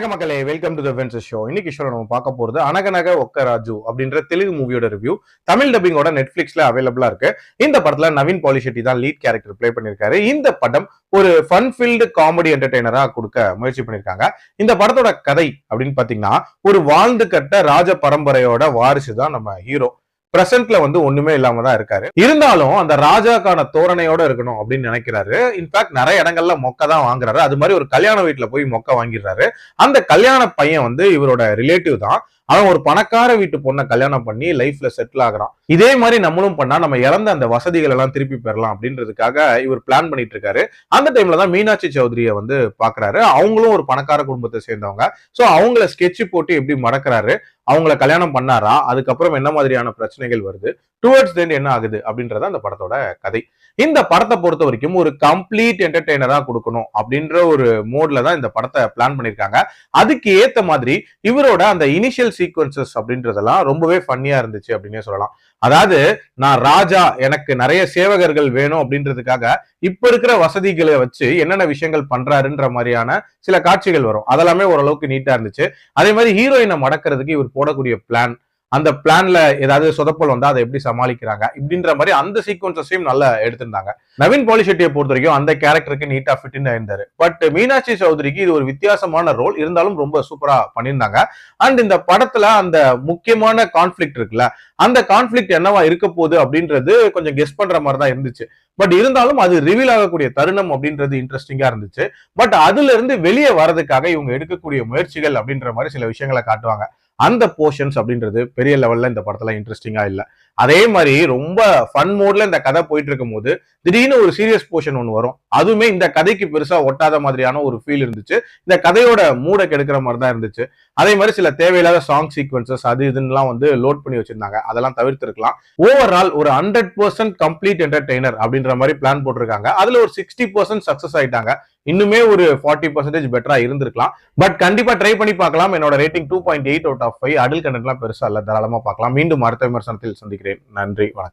வணக்கம் மக்களே, welcome to the வென்சஸ் show. இன்னைக்கு ஷோல நம்ம பார்க்க போறது அனகனக ஒக்க ராஜு அப்படின்ற தெலுங்கு மூவியோட ரிவ்யூ. தமிழ் டப்பிங்கோட நெட்ஃபிளிக்ஸ்ல அவைலபிளா இருக்கு. இந்த படத்துல நவீன் பாலிஷெட்டி தான் லீட் கேரக்டர் பிளே பண்ணிருக்காரு. இந்த படம் ஒரு ஃபன் ஃபீல்டு காமெடி என்டர்டெய்னரா கொடுக்க முயற்சி பண்ணிருக்காங்க. இந்த படத்தோட கதை அப்படின்னு பாத்தீங்கன்னா, ஒரு வாழ்ந்து கட்ட ராஜ பரம்பரையோட வாரிசு தான் நம்ம ஹீரோ. பிரசன்ட்ல வந்து ஒண்ணுமே இல்லாம தான் இருக்காரு. இருந்தாலும் அந்த ராஜாக்கான தோரணையோட இருக்கணும் அப்படின்னு நினைக்கிறாரு. இன்ஃபேக்ட் நிறைய இடங்கள்ல மொக்க தான் வாங்குறாரு. அது மாதிரி ஒரு கல்யாண வீட்டுல போய் மொக்க வாங்கிடுறாரு. அந்த கல்யாண பையன் வந்து இவரோட ரிலேட்டிவ் தான். அவன் ஒரு பணக்கார வீட்டு பொண்ணை கல்யாணம் பண்ணி லைஃப்ல செட்டில் ஆகுறான். இதே மாதிரி நம்மளும் பண்ணா நம்ம இழந்த அந்த வசதிகள் எல்லாம் திருப்பி பெறலாம் அப்படின்றதுக்காக இவர் பிளான் பண்ணிட்டு இருக்காரு. அந்த டைம்ல தான் மீனாட்சி சௌத்ரிய வந்து பாக்குறாரு. அவங்களும் ஒரு பணக்கார குடும்பத்தை சேர்ந்தவங்க. சோ அவங்கள ஸ்கெட்ச் போட்டு எப்படி மடக்கிறாரு, அவங்கள கல்யாணம் பண்ணாரா, அதுக்கப்புறம் என்ன மாதிரியான பிரச்சனைகள் வருது, டுவர்ட்ஸ் தென் என்ன ஆகுது அப்படின்றத அந்த படத்தோட கதை. இந்த படத்தை பொறுத்த வரைக்கும் ஒரு கம்ப்ளீட் என்டர்டெய்னரா கொடுக்கணும் அப்படின்ற ஒரு மோட்ல தான் இந்த படத்தை பிளான் பண்ணிருக்காங்க. அதுக்கு ஏத்த மாதிரி இவரோட அந்த இனிஷியல் சீக்வன்சஸ் அப்படின்றதெல்லாம் ரொம்பவே ஃபன்னியா இருந்துச்சு அப்படின்னே சொல்லலாம். அதாவது நான் ராஜா, எனக்கு நிறைய சேவகர்கள் வேணும் அப்படின்றதுக்காக இப்ப இருக்கிற வசதிகளை வச்சு என்னென்ன விஷயங்கள் பண்றாருன்ற மாதிரியான சில காட்சிகள் வரும். அதெல்லாமே ஓரளவுக்கு நீட்டா இருந்துச்சு. அதே மாதிரி ஹீரோயினை மடக்கிறதுக்கு இவர் போடக்கூடிய பிளான், அந்த பிளான்ல ஏதாவது சொதப்பல் வந்தா அதை எப்படி சமாளிக்கிறாங்க இப்படின்ற மாதிரி அந்த சீக்வன்சஸையும் நல்லா எடுத்திருந்தாங்க. நவீன் பாலிஷெட்டியை பொறுத்த வரைக்கும் அந்த கேரக்டருக்கு நீட்டா ஃபிட் இருந்தாரு. பட் மீனாட்சி சௌத்ரிக்கு இது ஒரு வித்தியாசமான ரோல், இருந்தாலும் ரொம்ப சூப்பரா பண்ணியிருந்தாங்க. அண்ட் இந்த படத்துல அந்த முக்கியமான கான்ஃபிளிக்ட் இருக்குல்ல, அந்த கான்ஃபிளிக்ட் என்னவா இருக்க போகுது அப்படின்றது கொஞ்சம் கெஸ் பண்ற மாதிரி தான் இருந்துச்சு. பட் இருந்தாலும் அது ரிவீல் ஆகக்கூடிய தருணம் அப்படின்றது இன்ட்ரெஸ்டிங்கா இருந்துச்சு. பட் அதுல இருந்து வெளியே வரதுக்காக இவங்க எடுக்கக்கூடிய முயற்சிகள் அப்படின்ற மாதிரி சில விஷயங்களை காட்டுவாங்க. அந்த போர்ஷன்ஸ் அப்படின்றது பெரிய லெவல்ல இந்த படத்துல இன்ட்ரெஸ்டிங்கா இல்ல. அதே மாதிரி ரொம்ப ஃபன் மோட்ல இந்த கதை போயிட்டு இருக்கும் போது திடீர்னு ஒரு சீரியஸ் போர்ஷன் ஒன்று வரும். அதுவுமே இந்த கதைக்கு பெருசா ஒட்டாத மாதிரியான ஒரு ஃபீல் இருந்துச்சு. இந்த கதையோட மூட கெடுக்கிற மாதிரி தான் இருந்துச்சு. அதே மாதிரி சில தேவையில்லாத சாங் சீக்வன்சஸ் அது இதுலாம் வந்து லோட் பண்ணி வச்சிருந்தாங்க. அதெல்லாம் தவிர்த்திருக்கலாம். ஓவரால் ஒரு 100% கம்ப்ளீட் என்டர்டெய்னர் அப்படின்ற மாதிரி பிளான் போட்டிருக்காங்க. அதுல ஒரு 60% சக்சஸ் ஆயிட்டாங்க. இன்னுமே ஒரு 40% பெட்டரா இருந்திருக்கலாம். பட் கண்டிப்பா ட்ரை பண்ணி பார்க்கலாம். என்னோட ரேட்டிங் 2.8 அவுட் ஆஃப் 5. அடல் கண்டென்ட்லாம் பெருசா இல்ல, தாராளமா பார்க்கலாம். மீண்டும் அடுத்த விமர்சனத்தில் சந்திக்கிறேன். நன்றி, வணக்கம்.